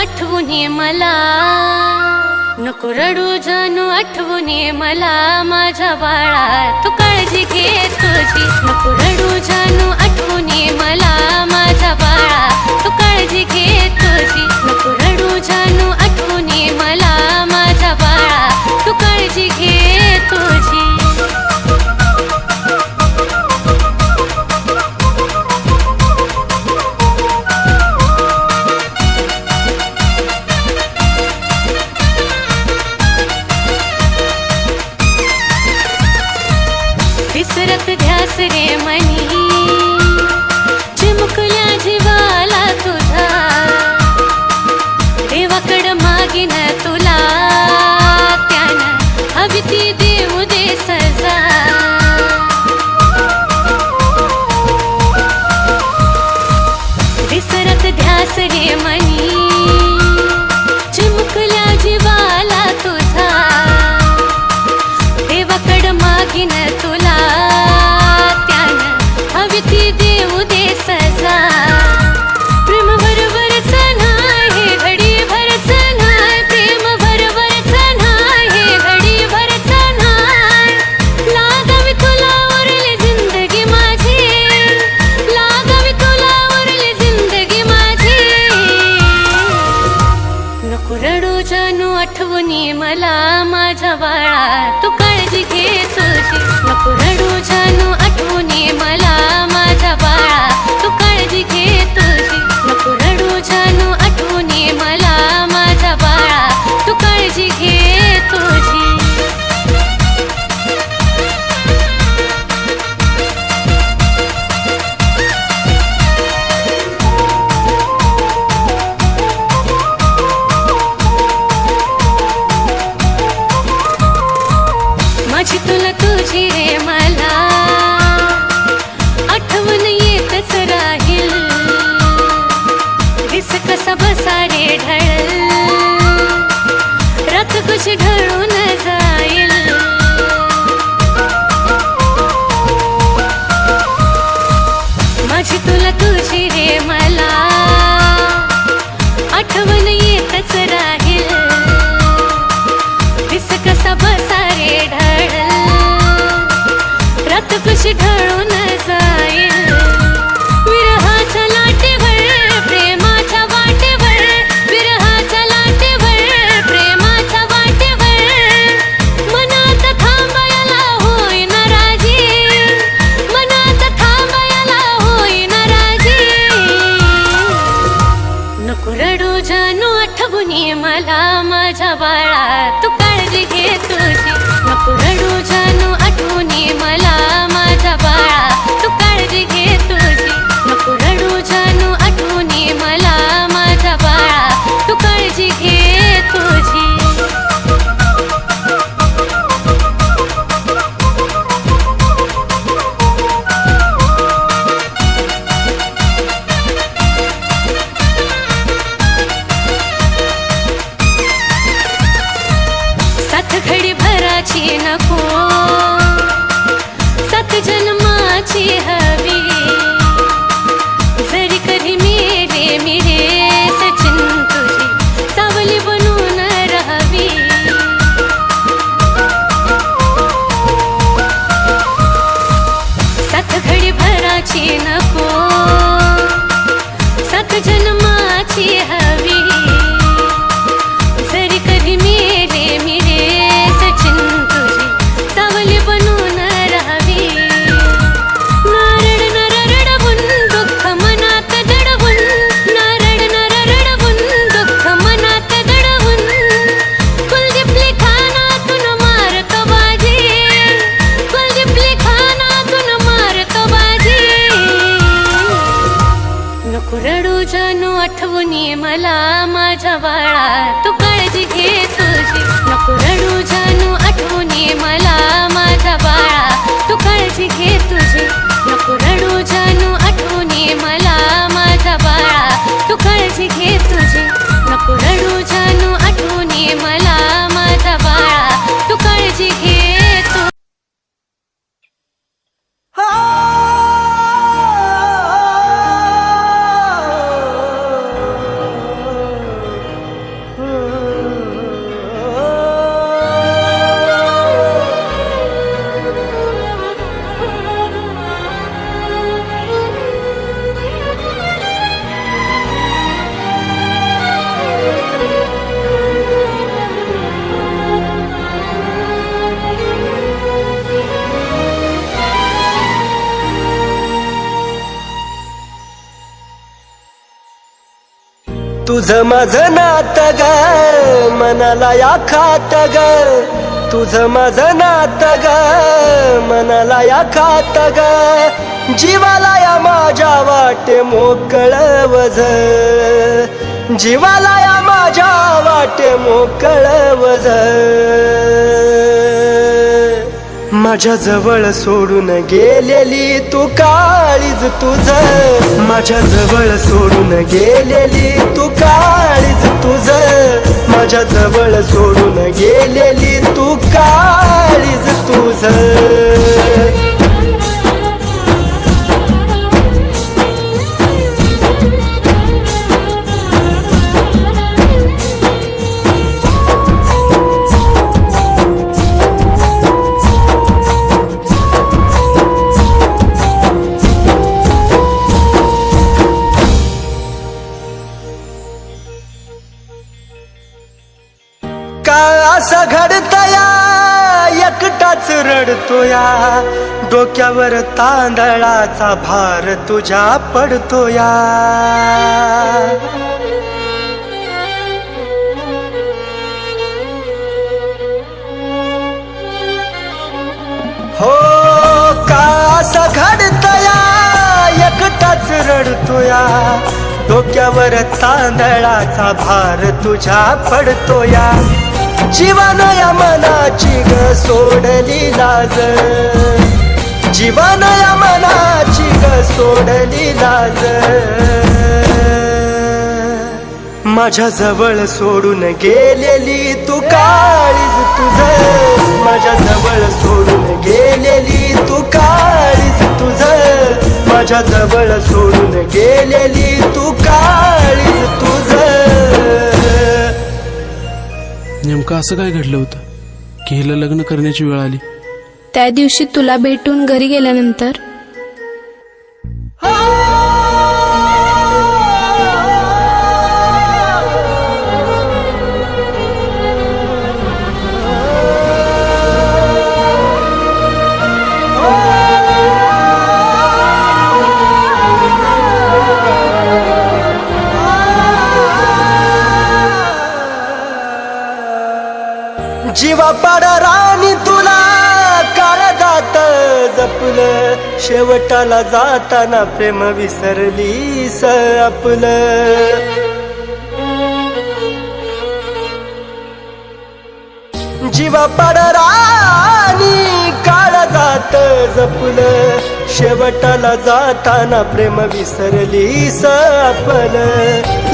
आठवून ये मला, नको रडू जानू आठवून ये मला माझ्या बाळा, तू काळजी घे तुझी, नको रडू जानू आठवून ये मला माझ्या बाळा, तू काळजी घे तुझी, नको रडू जानू आठवून ये मला माझ्या बाळा, तू काळजी घे तुझी. विसरत ध्यास रे मनी, चिमुकल्या जीवाला तुझा, देवाकड मागीन तुला, त्यानं हवी ती देऊ दे सजा. विसरत ध्यास रे मनी, चिमुकल्या जीवाला तुझा, देवाकड मागीन तुला, त्यानं हवी ती देऊ दे सजा. प्रेम बरोबरच नाही हे घडी भरच नाही, प्रेम बरोबरच नाही हे घडी भरच नाही, लागावी तुला उरली जिंदगी माझी, लागावी तुला उरली जिंदगी माझी. नको रडू जानू आठवून ये मला माझ्या बाळा, तू काळजी घे तुझी, नको रडू जानू आठवून ये मला माझ्या बाळा, तू काळजी घे तुझी, नको रडू जानू आठवून ये मला माझ्या बाळा, तू काळजी घे तुझी. माझी तुला तुझी रे मला आठवण येतच राहील, दिस कसा बसा रे ढळ, रात कशी ढळून जाईल. माझी तुला तुझी रे मला आठवण येतच राहील, दिस कसा बसा रे ढळ, रात कशी ढळून जाईल. विरहाच्या लाटेवर प्रेमाच्या वाटेवर, विरहाच्या लाटेवर प्रेमाच्या वाटेवर, मनात थांबायला होईन राजी, मनात थांबायला होईन राजी. नको रडू जानू आठवून ये मला माझ्या बाळा, तू काळजी घे तुझी, नको रडू जानू आठवून ये मला माझ्या बाळा, तू काळजी घे तुझी, नको रडू जानू आठवून ये मला माझ्या बाळा, तू काळजी घे तुझी. सात घडी भराची नको, सात जन्माची हवी, जरी कधी मेरे मेरे सचिन तुझी सावली बनून राहावी. सात घडी भराची नको, सात जन्माची हवी, जरी कधी मेरे मेरे सचिन तुझी सावली बनून राहावी. नारड नरडवून दुःख मनात दडवून, नारड नरडवून दुःख मनात दडवून, कुलदीपली खानातून मारतो बाजी, कुलदीपली खानातून मारतो बाजी. नको रडू जानू आठवून ये मला माझ्या बाळा, तू काळजी घे तुझी, नको रडू जानू आठवून ये मला माझ्या बाळा, तू काळजी घे तुझी, नको रडू जानू आठवून ये मला माझ्या बाळा, तू काळजी घे तुझी, नको रडू जानू आठवून ये मला माझ्या बाळा, तू काळजी घे तू. तुझं माझं नातं ग मनाला या खात ग, तुझं माझं नातं ग मनाला या खात ग, जीवाला या माझ्या वाटे मोकळं वझ, जीवाला या माझ्या वाटे मोकळं वझ, माझ्या जवळ सोडून गेलेली तू काळीज तुझं, माझ्या जवळ सोडून गेलेली तू काळीज तुझं, माझ्या जवळ सोडून गेलेली तू काळीज तुझं. असं घडतया एकटाच रडतोया, डोक्यावर तांदळाचा भार तुझ्या पडतोया, हो का असं घडतया एकटाच रडतोया, डोक्यावर तांदळाचा भार तुझ्या पडतोया, जीवन या मनाची ग सोडली लाज, जीवन या मनाची ग सोडली लाज, माझ्या जवळ सोडून गेलेली तू काळीज तुझं, माझ्या जवळ सोडून गेलेली तू काळीज तुझं, माझ्या जवळ सोडून गेलेली तू काळीज तुझं. नेमकं असं काय घडलं होतं की हिला लग्न करण्याची वेळ आली? त्या दिवशी तुला भेटून घरी गेल्यानंतर जीवा पाडा राणी तुला काळजात जपलं, शेवटाला जाताना प्रेम विसरलीस आपलं, जीवा पाडा राणी काळजात जपलं, शेवटाला जाताना प्रेम विसरलीस आपलं,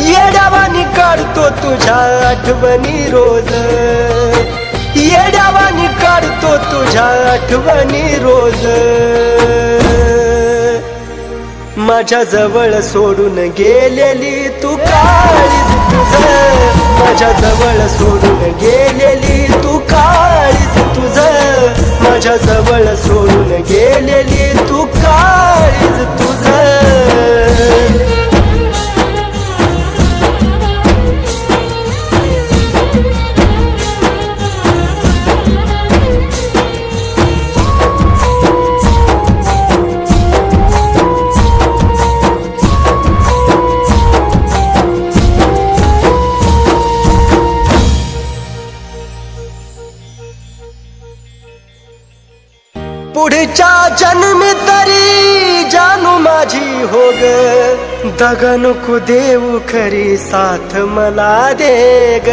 येड्यावानी काढतो तुझ्या आठवणी रोज, येड्यावानी काढतो तुझ्या आठवणी रोज, माझ्या जवळ सोडून गेलेली तू काळीज तुझं, माझ्या जवळ सोडून गेलेली तू काळीज तुझं, माझ्या जवळ सोडून गेलेली तू काळीज तुझं. पुढच्या जन्मी तरी जानू माझी हो ग, दगा नको देऊ खरी साथ मला दे ग,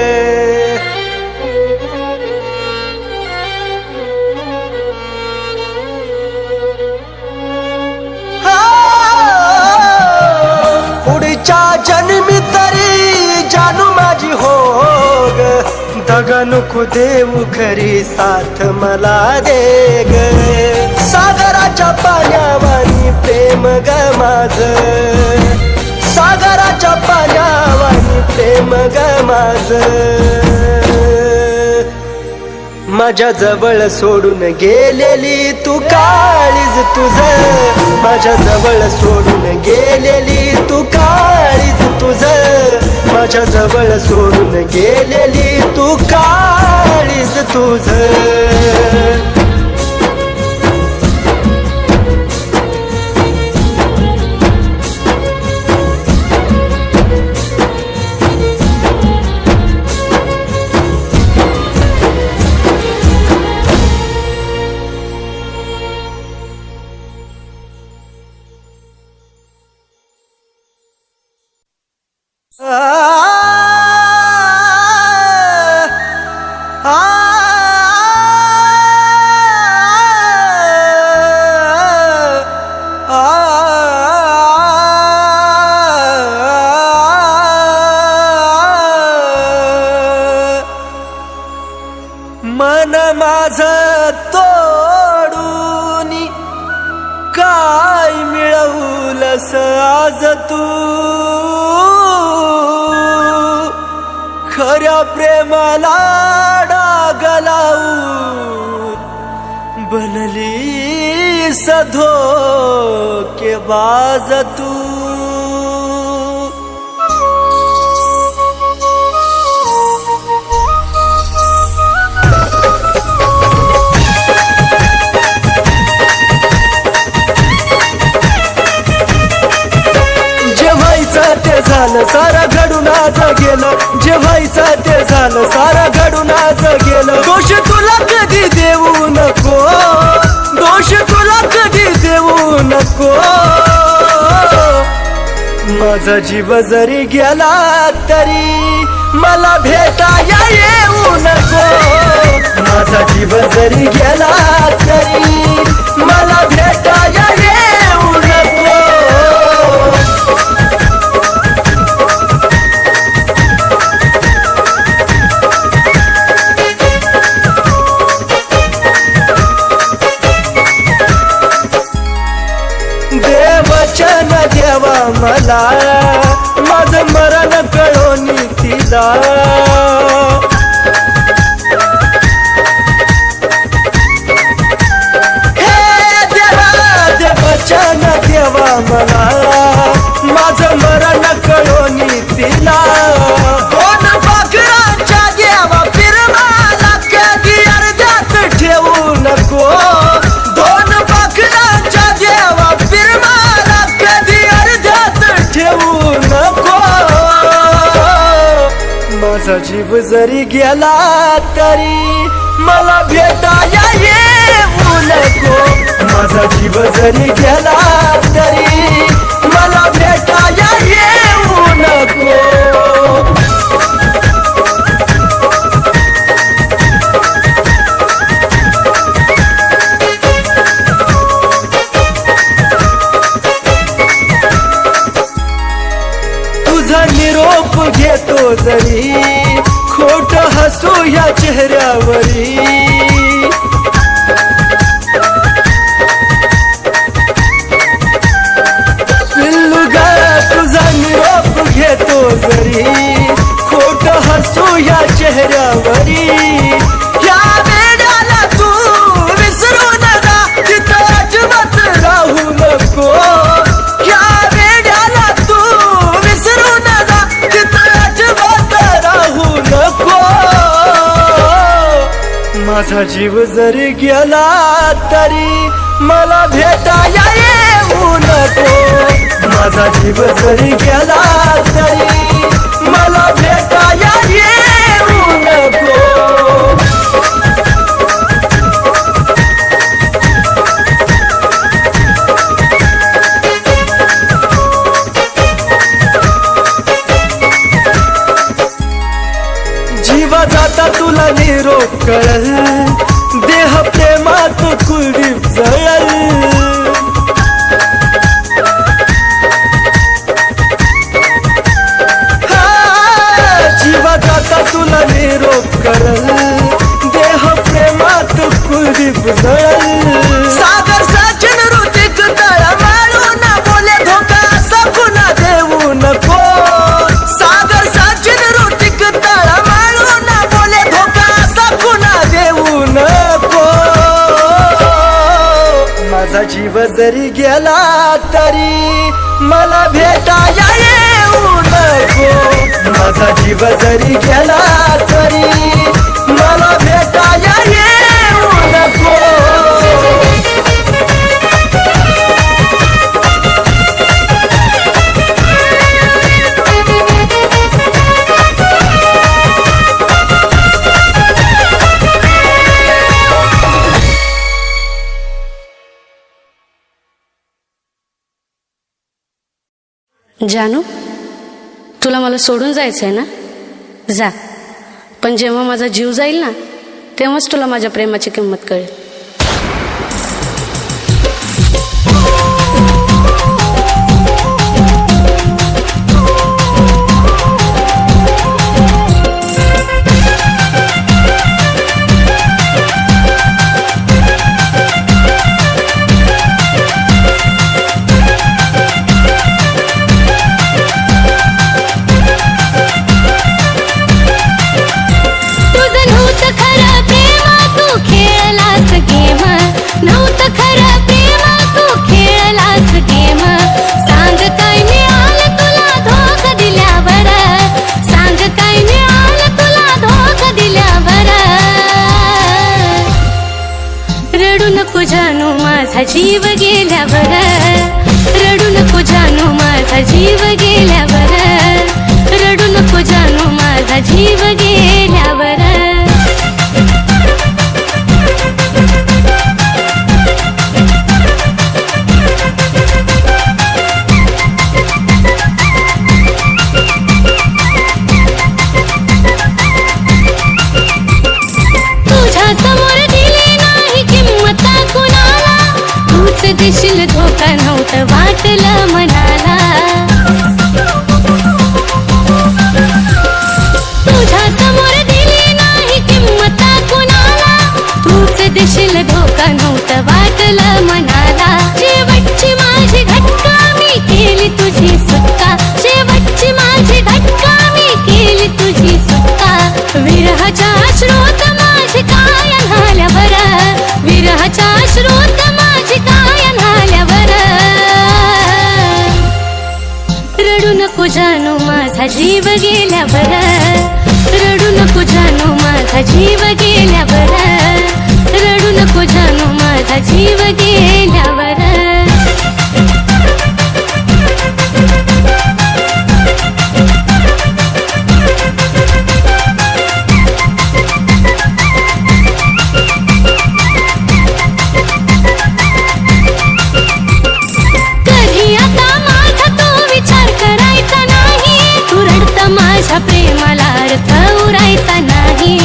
पुढच्या जन्मी तरी जानू माझी हो ग, दगा नको देऊ खरी साथ मला दे ग, सागराच्या पाण्यावानी प्रेम ग माझं, सागराच्या पाण्यावानी प्रेम ग माझं, माझ्या जवळ सोडून गेलेली तू काळीज तुझं, माझ्या जवळ सोडून गेलेली तू काळीज तुझं, माझ्या जवळ सोडून गेलेली तू काळीज तुझं. मन माझ तोडून काय मिळवलंस आज तू खऱ्या प्रेमाला डाग लावून बनली धोकेबाज तू ते झालं सारा घडून आज गेलं जे व्हायचं ते झालं सारा घडून आज गेलं दोष तुला कधी देऊ नको दोष तुला कधी देऊ नको माझा जीव जरी गेला तरी मला भेटाया येऊ नको माझा जीव जरी गेला तरी मला भेटाया येऊ नको वचन देवा मला माझं मरण कळून तिला हे देवा दे वचन देवा मला माझं मरण कळून तिला दोन पाखरांच्या देवा फिरमाला कधी अर्ध्यात ठेवू नको दोन पाखरांच्या देवा फिरमाला कधी अर्ध्यात ठेवू नको माझा जीव जरी गेला तरी मला भेटाया येऊ नको माझा जीव जरी गेला तरी मला भेटाया येऊ नको तुझा निरोप घेतो जरी खोट हसू या चेहऱ्यावरी पिल्लू ग तुझा निरोप घेतो जरी खोट हसू या चेहऱ्यावरी या वेड्याला तू विसरू नका तिथं अजिबात राहू नको या वेड्याला तू विसरू नका तिथं अजिबात राहू नको माझा जीव जरी गेला तरी मला भेटाया येऊ नको माझा जीव जरी गेला तरी मला भेटाया येऊ नको जीवा जाता तुला निरोप कळल देह प्रेमात कुलदीप जळल जीवा जाता तुला निरोप करल देह प्रेमात कुलदीप जळल सागर सचिन ऋतिक तळा मारून बोले धोका असा पुन्हा देऊ नको सागर सचिन ऋतिक तळा मारून बोले धोका असा पुन्हा देऊ नको माझा जीव जरी गेला तरी मला भेटाया येऊ नको माझा जीव जरी गेला तरी मला भेटाया येऊ नको जानू तुला मला सोडून जायचंय ना, जा. पण जेव्हा माझा जीव जाईल ना, तेव्हाच तुला माझ्या प्रेमाची किंमत कळेल. जानू माझा जीव गेल्यावर, रडू नको जानू माझा जीव गेल्यावर, रडू नको जानू माझा जीव गेल्यावर. तुझ्या समोर दिली नाही किंमत कुणाला, तूच देशील धोका नव्हतं वाटलं मनाला. तुझ्या समोर दिली नाही किंमत कुणाला, तूच देशील धोका नव्हतं वाटलं मनाला. शेवटची माझी घटका मी केली तुझी सुटका, शेवटची माझी घटका मी केली तुझी सुटका. विरहाच्या अश्रोत माझी काय न्हाल्यावर, विरहाच्या अश्रोत माझी काय न्हाल्यावर. रडू नको जानू माझा जीव गेल्यावर, रडू नको जानू माझा जीव गेल्यावर, रडू नको जानू माझा जीव गेल्यावर. माझ्या प्रेमाला अर्थ उरायचा नाही,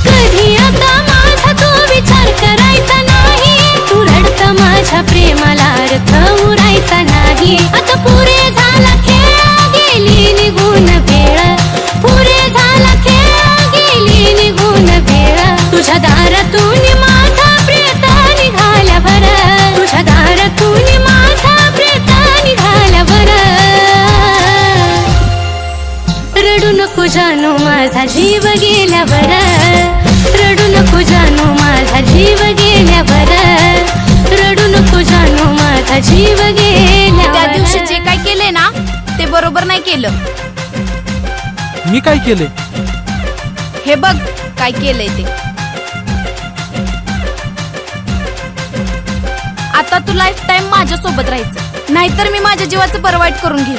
कधी आता माझा तो विचार करायचा नाही. तू रडत माझ्या प्रेमाला अर्थ उरायचा नाही. आता पुरे झाला खेळ गेली निघून वेळ, पुरे झाला खेळ गेली निघून वेळ. तुझ्या दारातून माझा प्रेत निघाल्यावर, तुझ्या दारातून माझा प्रेत निघाल्यावर. रडू नको जानू माझा जीव गेल्यावर, रडू नको जानू माझा जीव गेल्यावर, रडू नको जानू माझा जीव गेल्यावर. त्या दिवशी जे काय केले ना ते बरोबर नाही केलं. मी काय केले? हे बघ काय केलंय ते. आता तू लाईफ टाइम माझ्या सोबत राहायचं, नाहीतर मी माझ्या जीवाचं परवाईट करून घेईन.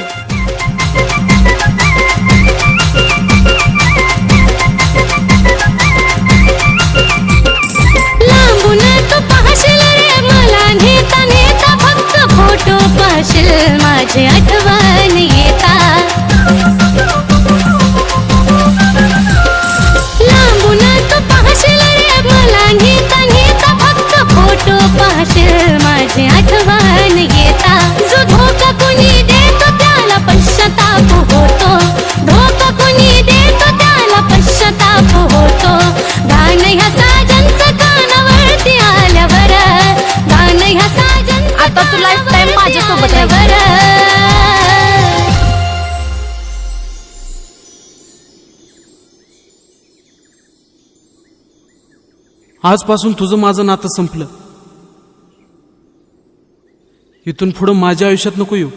लांबून तू पाहशील रे मला नेता नेता, फक्त फोटो पाहशील माझी आठवण येता. लांबून तू पाहशील रे मला नेता नेता, फक्त फोटो पाहशील माझी आठवण येता. जो धोका कुणी देतो त्याला पश्चाताप होतो, धोका कुणी देतो त्याला पश्चाताप होतो. गाणं ह्या साजनचं कानावरती आल्यावर, गाणं ह्या साजनचं आता तू लाईफ टाइम माझ्या सोबत आल्यावर. आजपासून तुझं माझं नातं संपलं. इथून पुढं माझ्या आयुष्यात नको येऊ.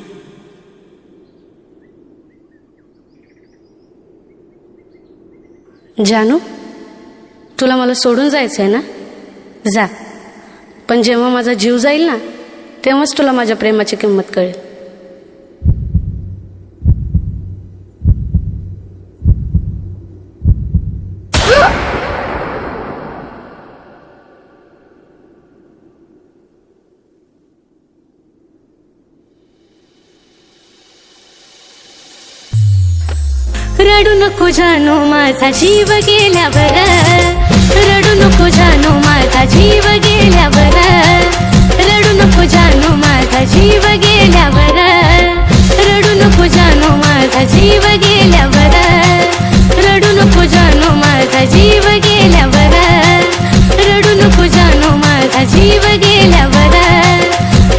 जानू, तुला मला सोडून जायचंय ना, जा. पण जेव्हा माझा जीव जाईल ना, तेव्हाच तुला माझ्या प्रेमाची किंमत कळेल. रडू नको जानू माझा जीव गेल्यावर, रडू नको जानू माझा जीव गेल्यावर, रडू नको जानू माझा जीव गेल्यावर, रडू नको जानू माझा जीव गेल्यावर, रडू नको जानू माझा जीव गेल्यावर, रडू नको जानू माझा जीव गेल्यावर,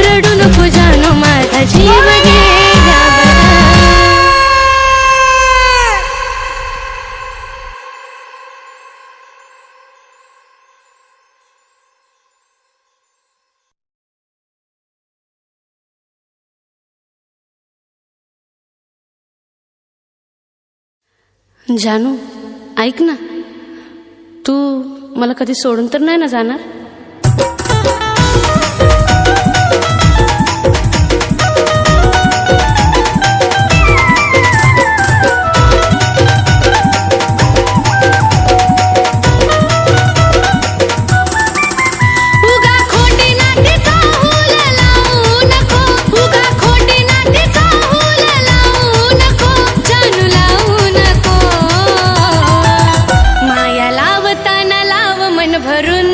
रडू नको जानू माझा जीव गेल्यावर. जानू ऐक ना, तू मला कधी सोडून तर नाही ना जाणार? उगा खोटी नाटी चाहूल लावू नको, उगा खोटी नाटी चाहूल लावू नको, जानू लावू नको. माया लावताना लाव मन भरून,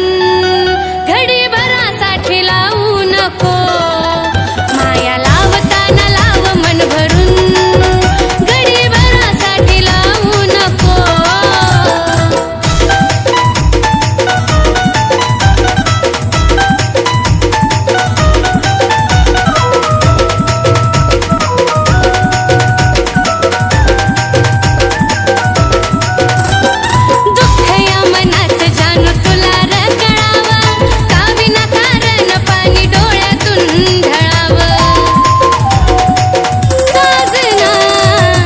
घडी भरासाठी लावू नको. माया लावताना लाव मन भरून, घडी भरासाठी लावू नको. दुःख या मनाचं जानू तुला र कळावं, का विनाकारण पाणी डोळ्यातून ढळावं. साजना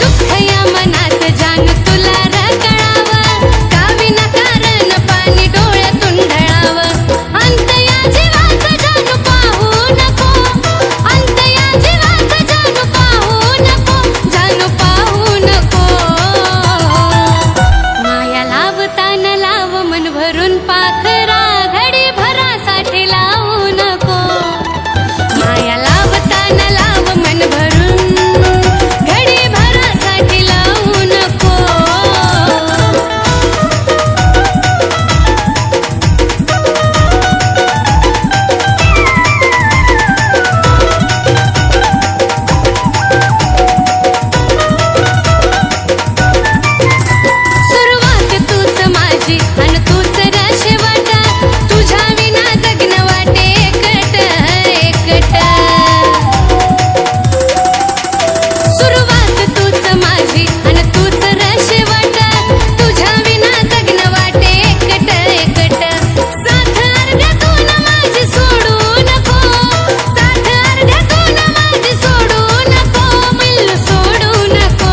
दुःख या मनाचं जानू तुला र कळावं, का विनाकारण पाणी डोळ्यातून ढळावं. अंत या जीवाचं जानू पाहू नको, अंत या जीवाचं जानू पाहू नको, जानू पाहू नको. माया लावताना लाव मन भरून पाखरा, घडी भरासाठी लावू नको. माया लावताना लाव मन भरून, घडी भरासाठी लावू नको. सुरुवात तूच माझी अन तूच र शेवट, तुझ्या विना जगणं वाटे एकट एकट. सुरुवात तूच माझी अन तूच र शेवट, तुझ्या विना जगणं वाटे एकट एकट. साथ अर्ध्यातून माझी सोडू नको, साथ अर्ध्यातून माझी सोडू नको, मिल्लू सोडू नको.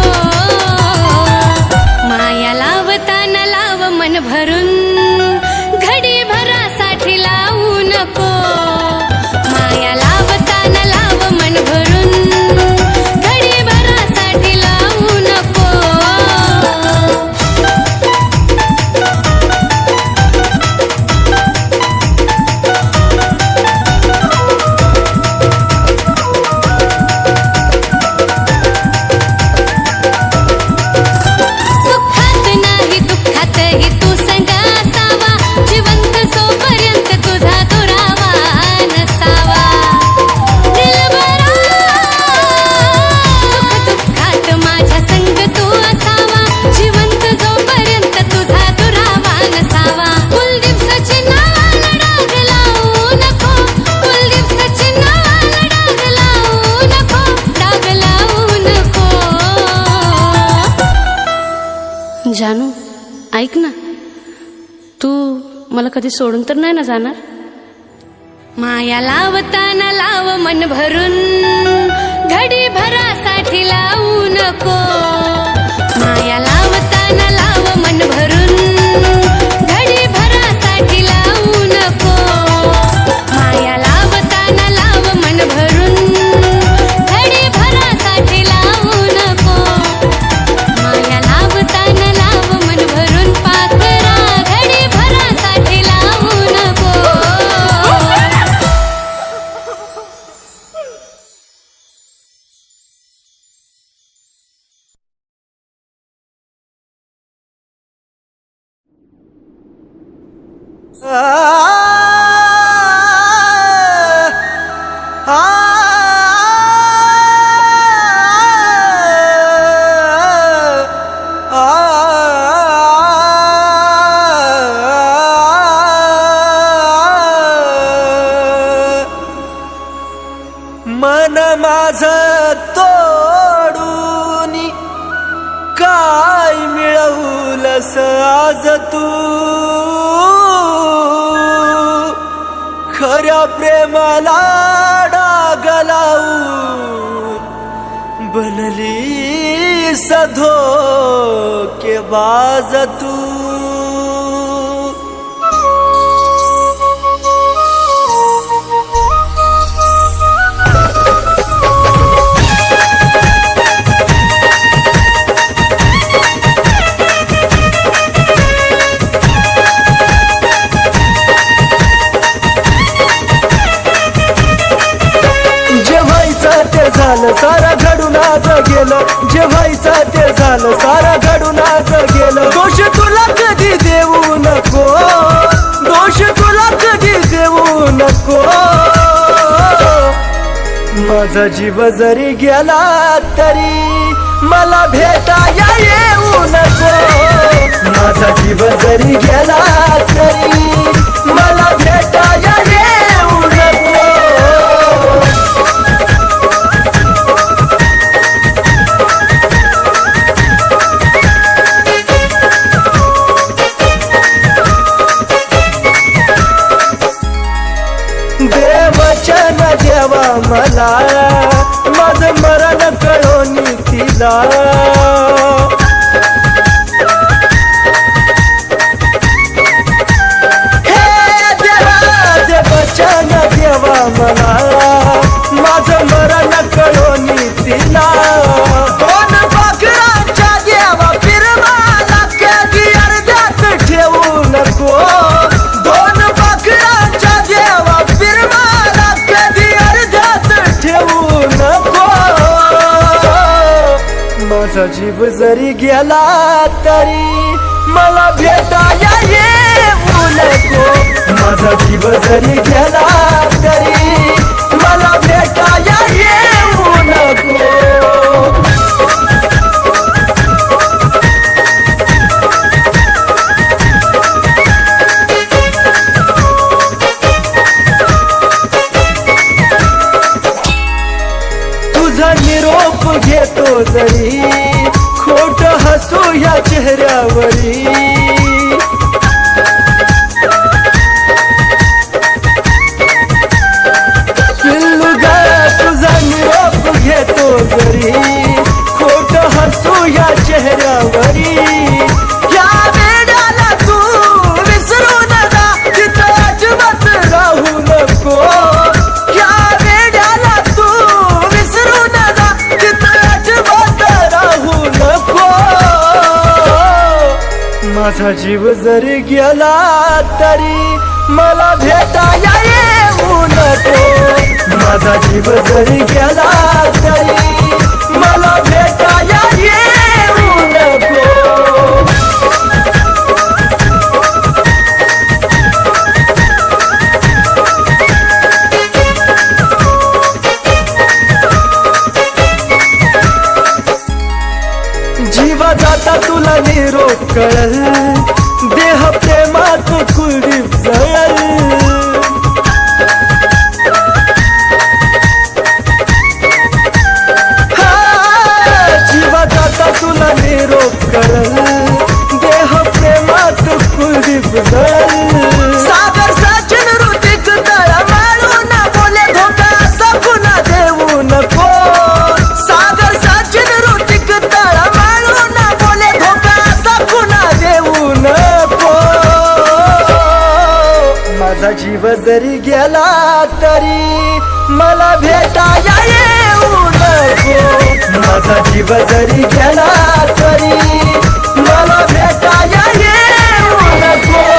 माया लावताना लाव मन भरून, घडी भरासाठी लावू नको. माया लावताना लाव मन भरून, घडी भरासाठी लावू नको. सुखात नाही दुःखातही तू संग असावा, जिवंत जोपर्यंत तुझा दुरावा नसावा. दिलबरा सुख दुःखात माझ्या संग तू असावा, जिवंत जोपर्यंत तुझा दुरावा नसावा. कुलदीप सचिन नावाला डाग लावू नको, कुलदीप सचिन नावाला डाग लावू नको, डाग लावू नको. जानू ऐक ना, तू मला कधी सोडून तर नाही ना जाणार? माया लावताना लाव मन भरून, घडी भरासाठी लावू नको. माया लावताना लाव मन भरून, मन माझ तोडून काय मिळवलंस आज तू खऱ्या प्रेमाला डाग लावून बनली धोकेबाज तू झालं सारा घडून आज गेलं जे व्हायचं ते झालं सारा घडून आज गेलं दोष तुला कधी देऊ नको दोष तुला कधी देऊ नको माझा जीव जरी गेला तरी मला भेटाया येऊ नको माझा जीव जरी गेला तरी मला भेटाया येऊ नको देवचन देवा मला माझं मरण कळून तिला हे देवा देवचन देवा मला माझं मरण कळून तिला दोन पाखरांच्या देवा फिरवाला कधी अर्ध्यात ठेवू नको दोन पाखरांच्या देवा फिरवाला कधी अर्ध्यात ठेवू नको माझा जीव जरी गेला तरी मला भेटाया येऊ नको माझा जीव जरी गेला तरी मला भेटाया येऊ नको तुझा निरोप घेतो जरी खोट हसू या चेहऱ्यावरी पिल्लुगा तुझा निरोप घेतो जरी खोट हसू या चेहऱ्यावरी या वेड्याला तू विसरू नका तिथं अजिबात राहू नको या वेड्याला तू विसरू नका तिथं अजिबात राहू नको माझा जीव जरी गेला तरी मला भेटाया येऊ नको माझा जीव जरी गेला तरी मला भेटाया येऊ नको जीवा जाता तुला निरोप कळल देह प्रेमात कुलदीप जळल जीवा जाता तुला निरोप कळल देह प्रेमात कुलदीप जळल सागर सचिन ऋतिक तळमळून बोले धोका असा पुन्हा देऊ नको सागर सचिन ऋतिक तळमळून बोले धोका असा पुन्हा देऊ नको माझा जीव जरी गेला तरी मला भेटाया येऊ नको माझा जीव जरी गेला तरी मला भेटाया येऊ नको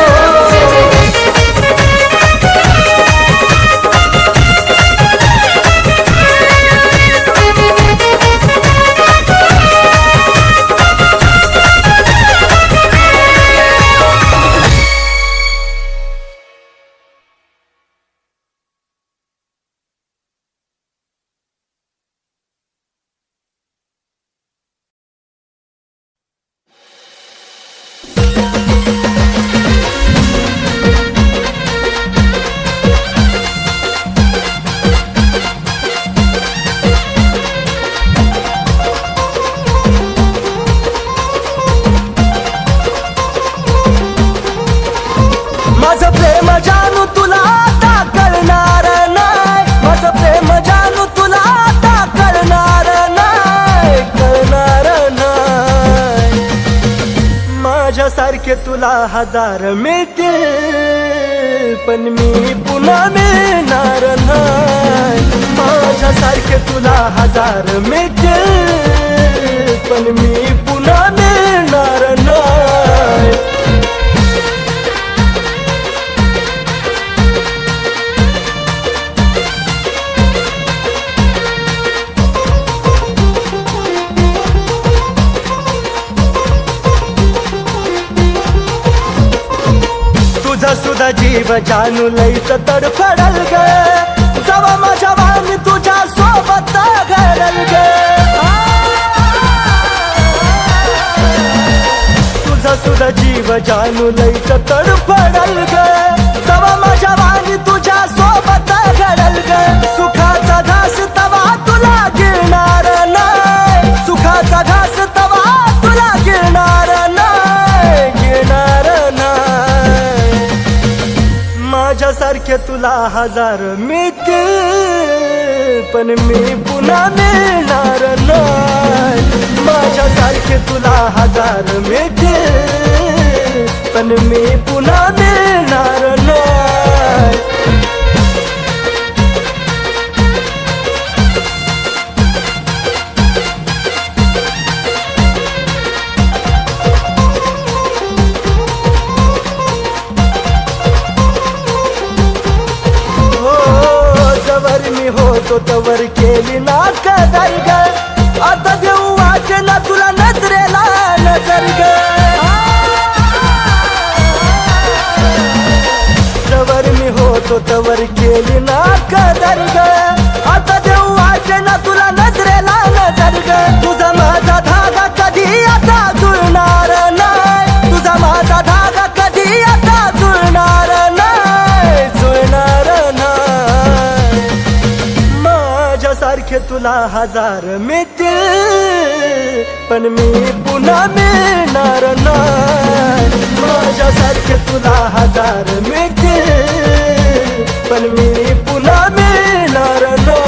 तुला हजार मिळतील पण मी पुन्हा मिळणार नाही. माझ्यासारखे तुला हजार मिळतील पण मी पुन्हा मिळणार नाही. तुझा सुद्धा जीव जानू लईच तडफडल ग जवा माझ्या वाणी तुझ्या सोबत घडल ग. तुझा सुद्धा जीव जानू लईच तडफडल ग जवा माझ्या वाणी तुझ्या सोबत घडल ग. सुखाचा घास तवा तुला गिळणार नाही, सुखाचा घास तवा तुला गिळणार नाही, गिळणार नाही. माझ्यासारखे तुला हजार मिळतील पण मी पुन्हा मिळणार नाही. माझ्यासारखे तुला हजार मिळतील पण मी पुन्हा मिळणार नाही. होतो तवर केली ना कदर ग आता देऊ वाटे ना तुला नजरेला नजर ग. जवर मी होतो तवर केली ना कदर ग आता देऊ वाटे ना तुला नजरेला नजर ग. तुझा माझा धागा कधी आता जुळणार नाही, तुझा माझा धागा कधी आता जुळणार नाही, जुळणार नाही. माझ्यासारखे तुला हजार मिळतील पण मी पुन्हा मिळणार नाही. माझ्यासारखे तुला हजार मिळतील पण मी पुन्हा मिळणार नाही.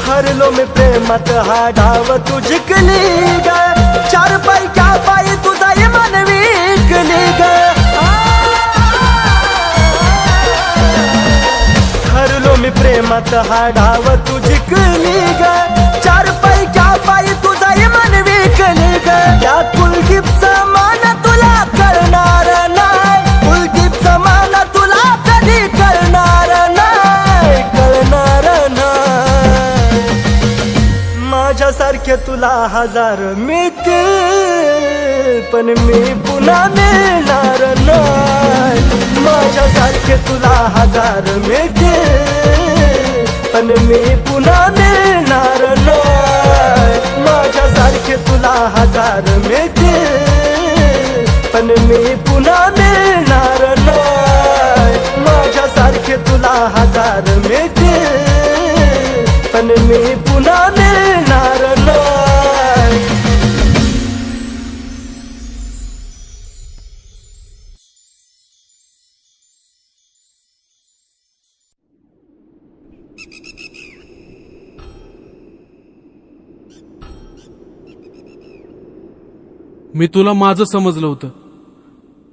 हरलो मी प्रेमात हा डाव तू जिंकली ग. चार पैक्या पायी तुझा इमान विकली ग. हरलो मी प्रेमात हा डाव तू जिंकली ग. चार पैक्या पायी तुझा इमान विकली ग. या कुलदीपचा मान तुला करणार नाही, कुलदीपचा मान तुला कधी करणार नाही, करणार नाही. माझ्यासारखे तुला हजार मिळतील पण मी पुन्हा मिळणार नाही. माझ्यासारखे तुला हजार मिळतील पण मी पुन्हा मिळणार नाही. माझ्यासारखे तुला हजार मिळतील पण मी पुन्हा मिळणार नाही. माझ्यासारखे तुला हजार मिळतील पण मी पुन्हा मिळणार नाही. मी तुला माझं समजलं होतं,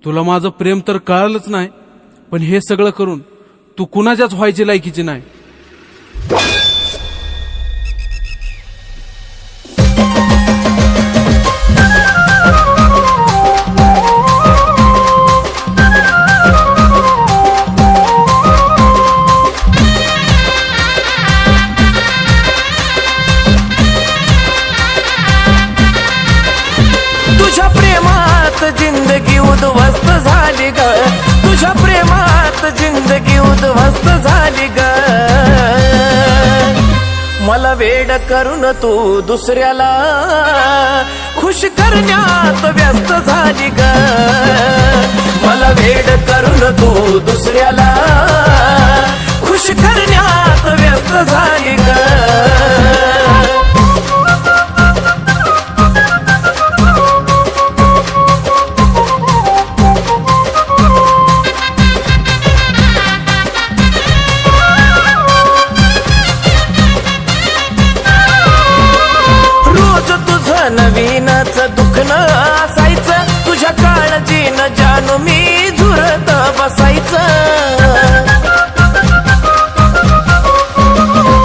तुला माझं प्रेम तर कळालंच नाही, पण हे सगळं करून तू कुणाच्याच व्हायची लायकीची नाही. तुझ्या प्रेमात जिंदगी उद्ध्वस्त झाली ग, तुझ्या प्रेमात जिंदगी उद्ध्वस्त झाली ग. मला वेड करून तू दुसऱ्याला खुश करण्यात व्यस्त झाली ग. मला वेड करून तू दुसऱ्याला खुश करण्यात व्यस्त झाली ग. दुखणं असायचं, तुझ्या काळजीनं जानू मी झुरत बसायचं.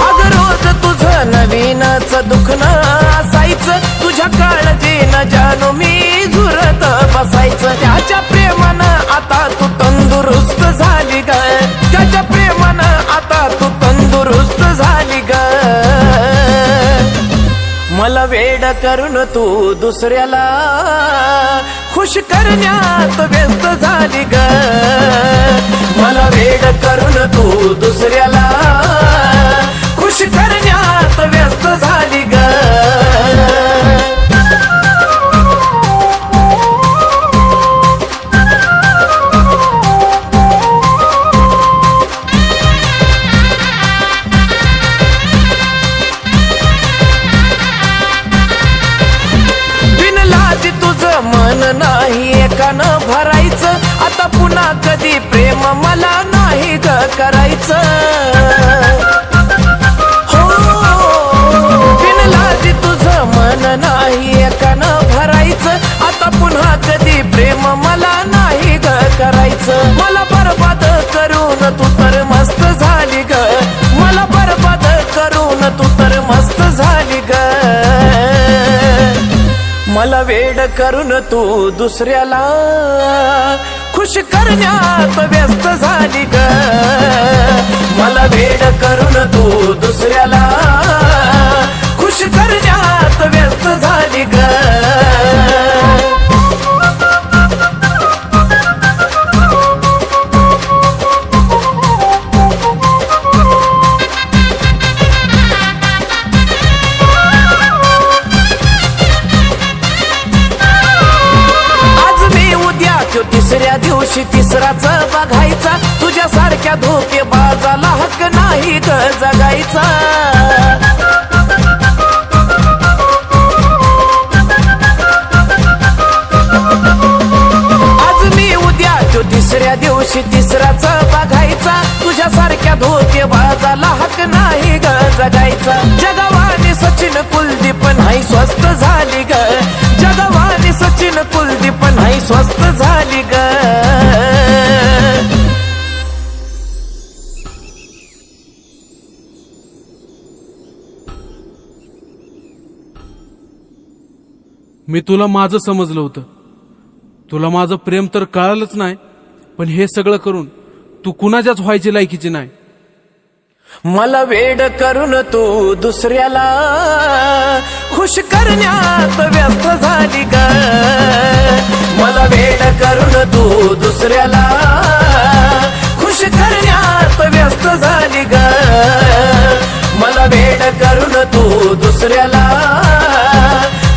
अगं रोज तुझं नवीनच दुखणं असायचं, तुझ्या काळजीनं जानू मी झुरत बसायचं. त्याच्या प्रेमानं आता तू तंदुरुस्त झाली ग, त्याच्या प्रेमानं आता तू तंदुरुस्त झाली ग. मला वेड करून तू दुसऱ्याला खुश करण्यात व्यस्त झाली ग. मला वेड करून तू दुसऱ्याला खुश करण्यात व्यस्त झाली ग. मन नाही एकानं भरायचं, आता पुन्हा कधी प्रेम मला नाही ग करायचं. हो बिनलाजी तुझं मन नाही एकानं भरायचं, आता पुन्हा कधी प्रेम मला नाही ग करायचं. मला बरबाद करून तू तर मस्त झाली ग, मला बरबाद करून तू तर मस्त झाली ग. मला वेड करून तू दुसऱ्याला खुश करण्यात व्यस्त झाली ग. मला वेड करून तू दुसऱ्याला खुश करण्यात व्यस्त झाली ग. तिसऱ्या दिवशी तिसराच बघायचा, तुझ्यासारख्या धोकेबाजाला हक्क नाही ग जगायचा. आज मी उद्या तो तिसऱ्या दिवशी तिसराच बघायचा, तुझ्यासारख्या धोकेबाजाला हक्क नाही ग जगायचा. जगवानी सचिन कुलदीप नाही स्वस्त झाली ग, जगवानी सचिन कुलदीप नाही स्वस्त झाली ग. मी तुला माझं समजलं होतं, तुला माझं प्रेम तर कळालंच नाही, पण हे सगळं करून तू कुणाच्याच व्हायची लायकीची नाही. मला वेड करून तू दुसऱ्याला खुश करण्यात व्यस्त झाली ग. मला वेड करून तू दुसऱ्याला खुश करण्यात व्यस्त झाली ग. मला वेड करून तू दुसऱ्याला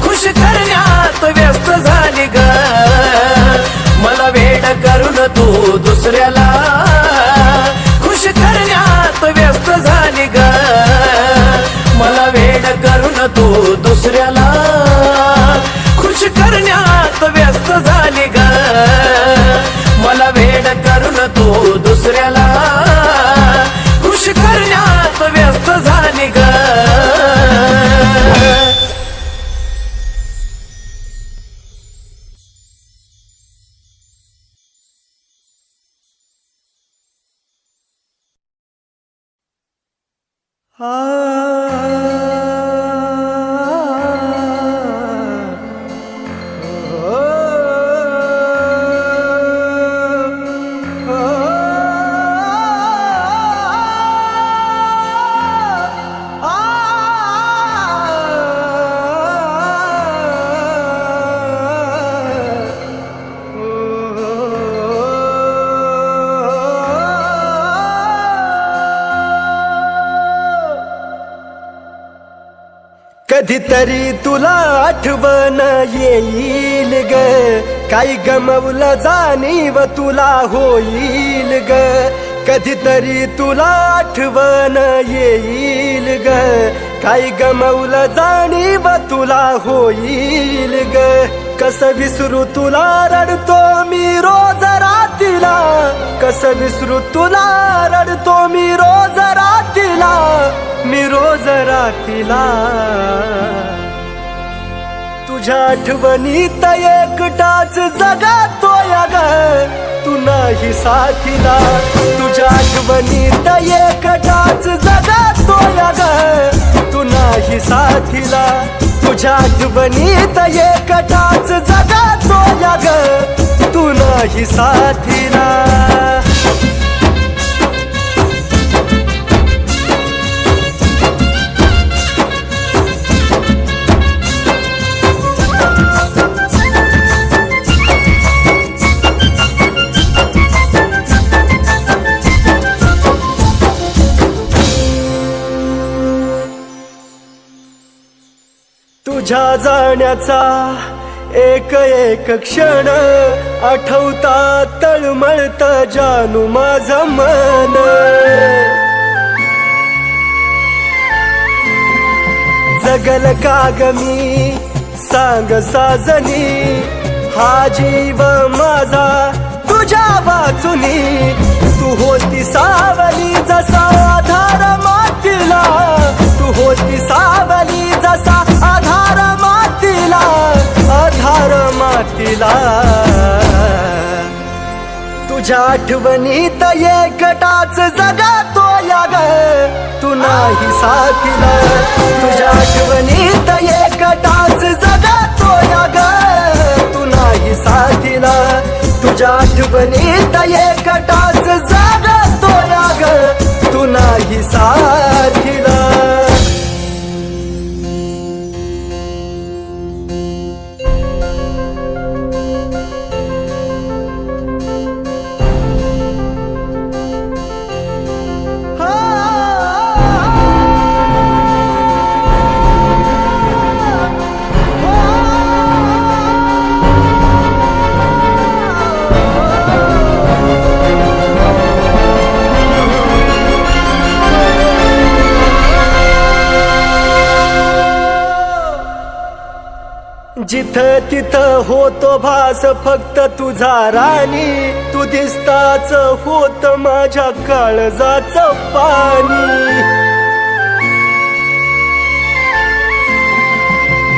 खुश करण्यात व्यस्त झाली ग. मला वेड करून तू दुसऱ्याला खुश करण्यात व्यस्त झाली ग. मला वेड करून तू दुसऱ्याला खुश करण्यात व्यस्त झाली ग. मला वेड करून तू दुसऱ्याला खुश करण्यात व्यस्त झाली ग. कधीतरी तुला आठवण येईल ग, काही गमवलं जाणीव तुला होईल ग. कधीतरी तुला आठवण येईल ग, काही गमवलं जाणीव तुला होईल ग. कसं विसरू तुला रडतो मी रोज रातीला, कसं विसरू तुला रडतो मी रोज रातीला, मी रोज रातीला. तुझ्या आठवणीत एकटाच जगातोय ग तू नाही साथीला. तुझ्या आठवणीत एकटाच जगातोय ग तू नाही साथीला. तुझ्या आठवणीत एकटाच जगातोय ग तू नाही साथीला. तुझ्या जाण्याचा एक एक क्षण आठवता तळमळत जानू माझं मन. जगल का ग मी सांग साजनी हा जीव माझा तुझ्या वाचुनी. तू होती सावली जसा आधार मातीला. तू होती सावली जसा आधार मातीला. आधार मातीला. तुझ्या आठवणीत एकटाच जगातोय ग तू नाही साथीला. तुझ्या आठवणीत एकटाच जगातोय ग तू नाही साथीला. तुझ्या आठवणीत एकटाच जगातोय ग तू नाही साथीला. जिथं तिथं होतो भास फक्त तुझा राणी. तू दिसताच होत माझ्या काळजाचं पाणी.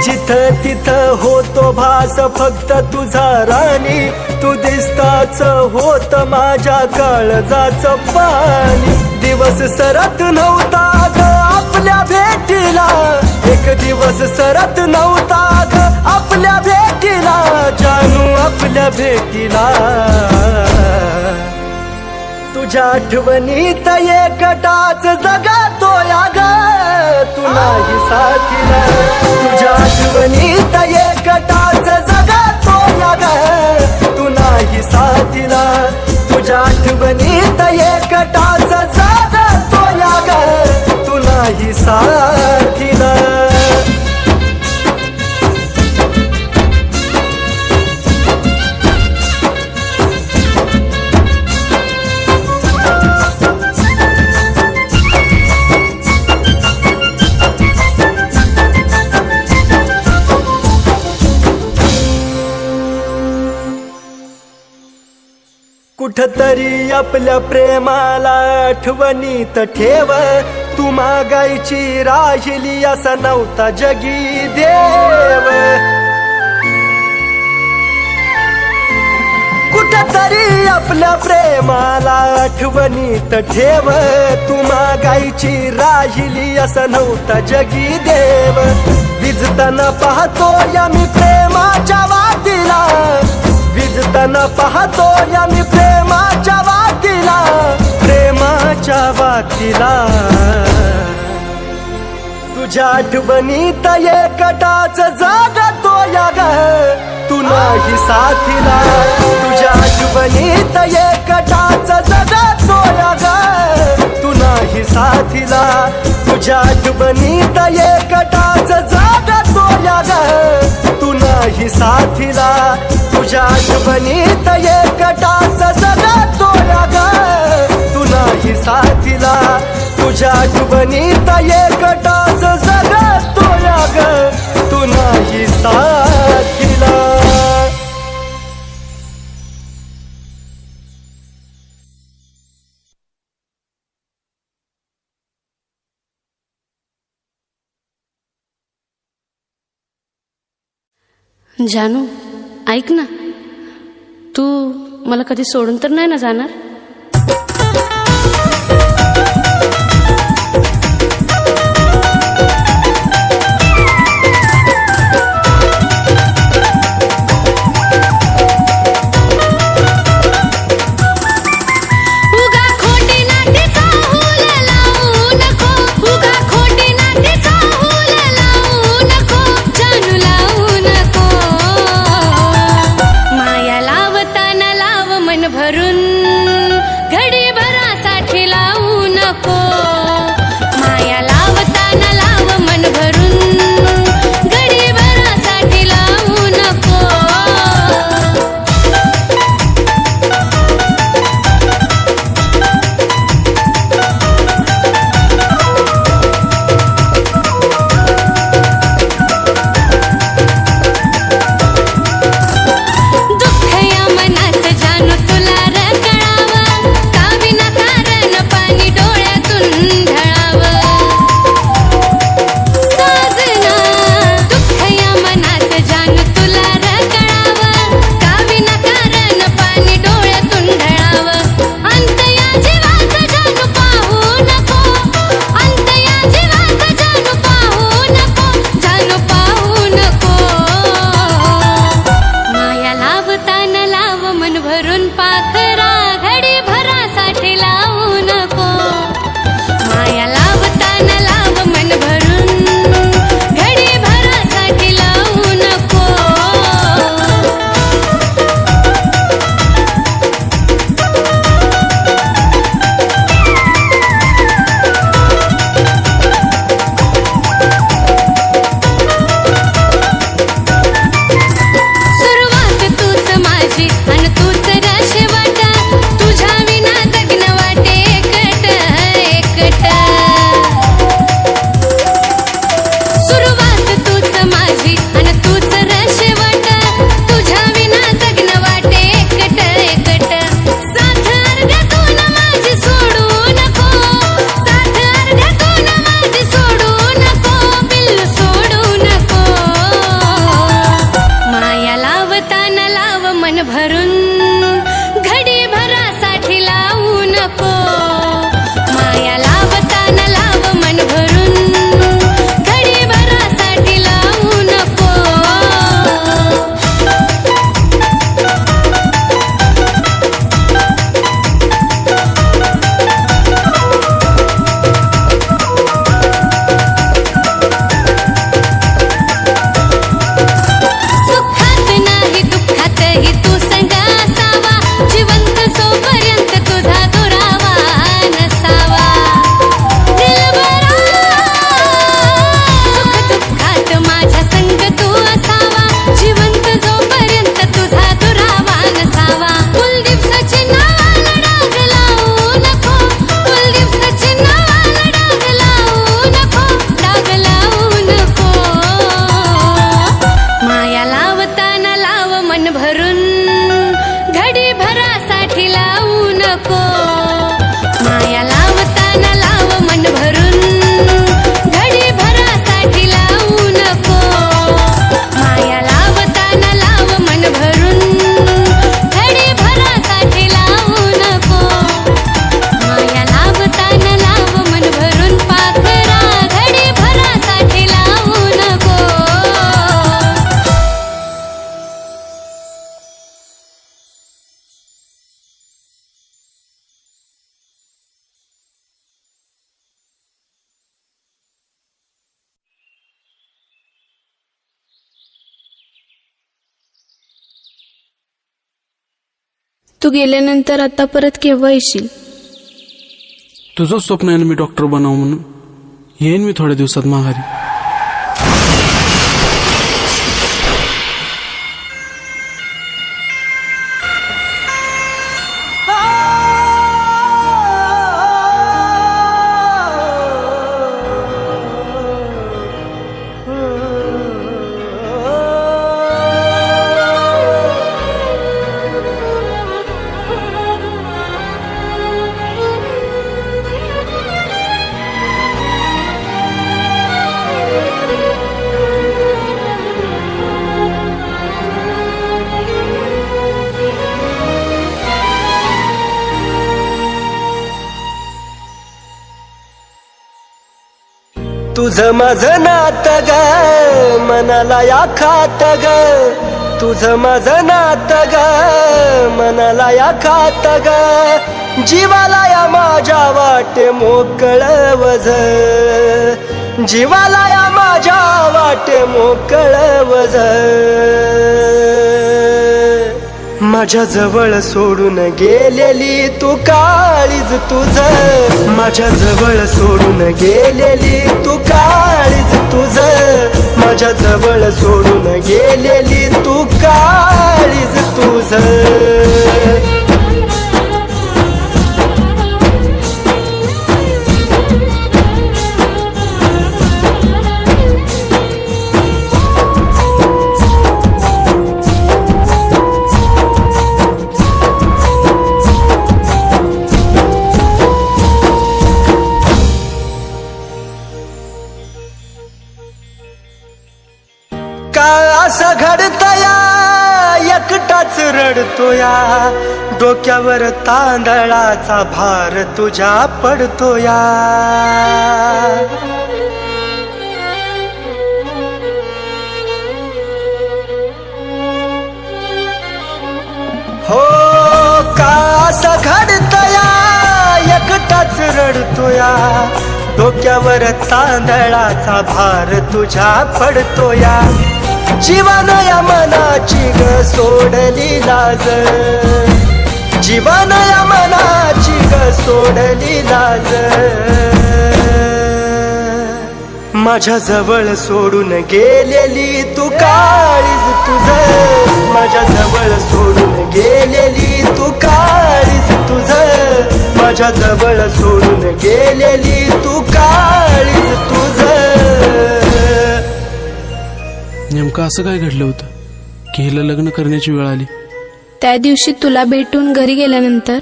जिथं तिथं होतो भास फक्त तुझा राणी. तू दिसताच होत माझ्या काळजाचं पाणी. दिवस सरत नव्हता ग आपल्या भेटीला. एक दिवस सरत नव्हता ग आपल्या भेटीला. जानू आपल्या भेटीला. तुझ्या आठवणीत एकटाच जगातोय ग तू नाही साथीला. तुझ्या आठवणीत एकटाच जगातोय ग तू नाही साथीला. तुझ्या आठवणीत एकटाच जगातोय ग तू नाही साथीला. कुठतरी आपल्या प्रेमाला आठवणीत ठेव. तू मागायची राहिली असा नव्हता जगी देव. कुठतरी आपल्या प्रेमाला आठवणीत ठेव. तू मागायची राहिली असा नव्हता जगी देव. विजताना पाहतोय मी प्रेमाच्या वातीला. विजताना पाहतोय मी प्रेमाच्या वातीला. प्रेमाच्या वातीला. तुझ्या आठवणीत एकटाच जगतोय ग तू नाही साथीला. तुझ्या आठवणीत एकटाच जगतोय ग तू नाही साथीला. तुझ्या आठवणीत एकटाच जगतोय ग तू नाही साथीला. तुझ्या आठवणीत एकटाच जगतोय ग तू नाही साथीला. तुझ्या आठवणीत एकटाच जगतोय ग तू नाही साथीला. जानू ऐक ना, तू मला कधी सोडून तर नाही ना जाणार? उगा खोटी नाती चाहूल लावू नको, उगा खोटी नाती चाहूल लावू नको, जानू लावू नको. माया लावताना लाव मन भरून, घडी भरासाठी लावू नको. माया लावताना लाव मन भरून, घडी भरासाठी लावू नको. दुःख या मनाचं जानू तुला र कळावं, का विना कारण पाणी डोळ्यातून ढळावं. साजना दुःख या मनाचं जानू तुला र कळावं, का विना कारण पाणी डोळ्यातून ढळावं. अंत या जीवाचं जानू पाहू नको, अंत या जीवाचं जानू पाहू नको, जानू पाहू नको. माया लावताना लाव मन भरून पाखरा, घडी भरासाठी लावू नको. माया लावताना लाव मन भरून, घडी भरासाठी लावू नको. सुरुवात तूच माझी आणि तूच र शेवट, तुझ्या विना जगणं वाटे एकट एकट. सुरुवात तूच माझी आणि तूच र शेवट, तुझ्या विना जगणं वाटे एकट एकट. साथ अर्ध्यातून माझी सोडू नको, साथ अर्ध्यातून माझी सोडू नको, पिल्लू सोडू नको. माया लावताना लाव मन भरून, घडी भरासाठी लावू नको. माया लावताना लाव मन भरून, घडी भरासाठी लावू नको. सुखात नाही दुःखातही तू संग असावा, जिवंत जोपर्यंत तुझा दुरावा नसावा. दिलबरा सुख दुःखात माझ्या संग तू असावा, जिवंत जोपर्यंत तुझा दुरावा नसावा. कुलदीप सचिनाला डाग लावू नको, कुलदीप सचिनाला डाग लावू नको, डाग लावू नको. माया लावताना लाव मन भरून, घडी भरासाठी लावू नको. माया लावताना लाव मन भरून, घडी भरासाठी लावू नको. माया लावताना लाव मन भरून, घडी भरासाठी लावू नको. माया लावताना लाव मन भरून पाखरा, घडी भरासाठी लावू नको. तू गेल्यानंतर आता परत केव्हा येशील? तुझं स्वप्न आहे ना मी डॉक्टर बनावं म्हणून. येईन मी थोड्या दिवसात माघारी. तुझं माझं नातं ग मनाला या खात ग तुझं माझं नातं ग मनाला या खात ग जीवाला या माझ्या वाटे मोकळ वझ जीवाला या माझ्या वाटे मोकळ वझ माझ्या जवळ सोडून गेलेली तू काळीज तुझं माझ्या जवळ सोडून गेलेली तू काळीज तुझं माझ्या जवळ सोडून गेलेली तू काळीज तुझं असं घडतया एकटाच रडतोया डोक्यावर तांदळाचा भार तुझ्या पडतोया हो का असं घडतया एकटाच रडतोया डोक्यावर तांदळाचा भार तुझ्या पडतोया जीवन या मनाची ग सोडली लाज जीवन या मनाची ग सोडली लाज माझ्या जवळ सोडून गेलेली तू काळीज तुझं माझ्या जवळ सोडून गेलेली तू काळीज तुझं माझ्या जवळ सोडून गेलेली तू काळीज तुझं नेमकं असं काय घडलं होतं की हिला लग्न करण्याची वेळ आली त्या दिवशी तुला भेटून घरी गेल्यानंतर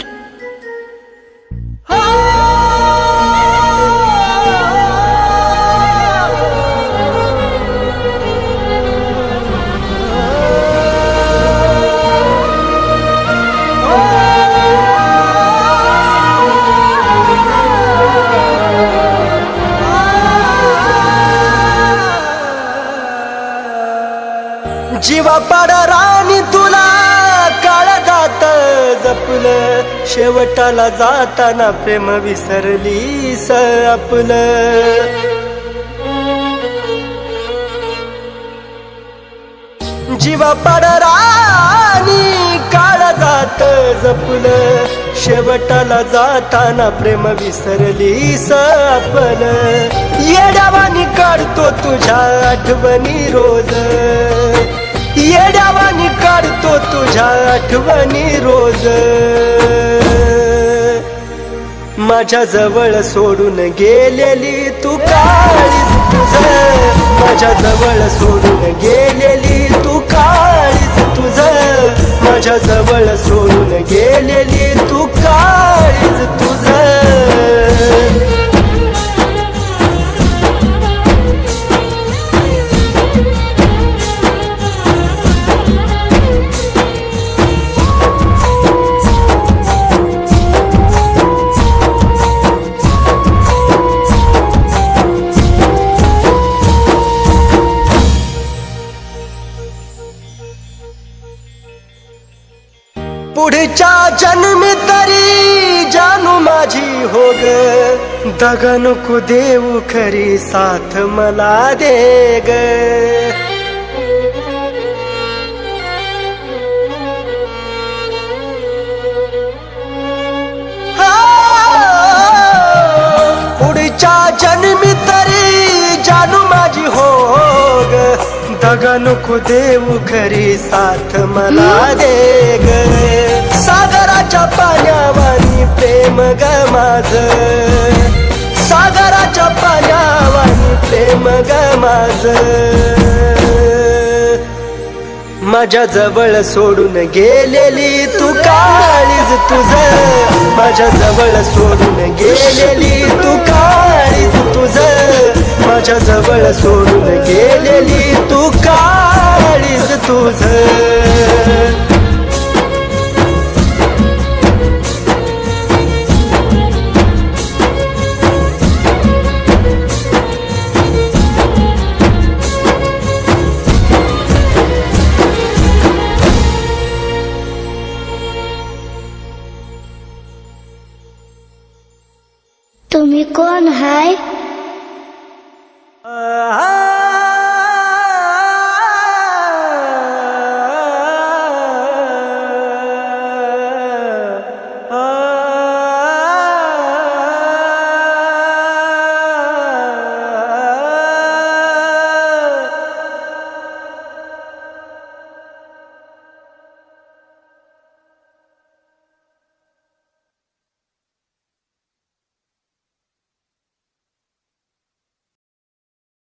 जीवा पाडा राणी तुला काळ जात जपलं शेवटाला जाताना प्रेम विसरलीस आपलं जीवा पाडा राणी काळ जात जपलं शेवटाला जाताना प्रेम विसरलीस आपलं येड्यावानी काढतो तुझ्या आठवणी रोज येड्यावानी काढतो तुझ्या आठवणी रोज माझ्या जवळ सोडून गेलेली तू काळीज तुझं माझ्या जवळ सोडून गेलेली तू काळीज तुझं माझ्या जवळ सोडून गेलेली तू काळीज तुझं पुढच्या जन्मी तरी जानू माझी हो ग दगा नको देऊ खरी साथ मला दे ग पुढच्या जन्मी तरी जानू माझी हो ग दगा नको देऊ खरी साथ मला दे ग सागराच्या पाण्यावानी प्रेम ग माझ सागराच्या पाण्यावानी प्रेम ग माझ माझ्या जवळ सोडून गेलेली तू काळीज तुझं माझ्या जवळ सोडून गेलेली तू काळीज तुझं माझ्या जवळ सोडून गेलेली तू काळीज तुझं तुम्ही कोण हाय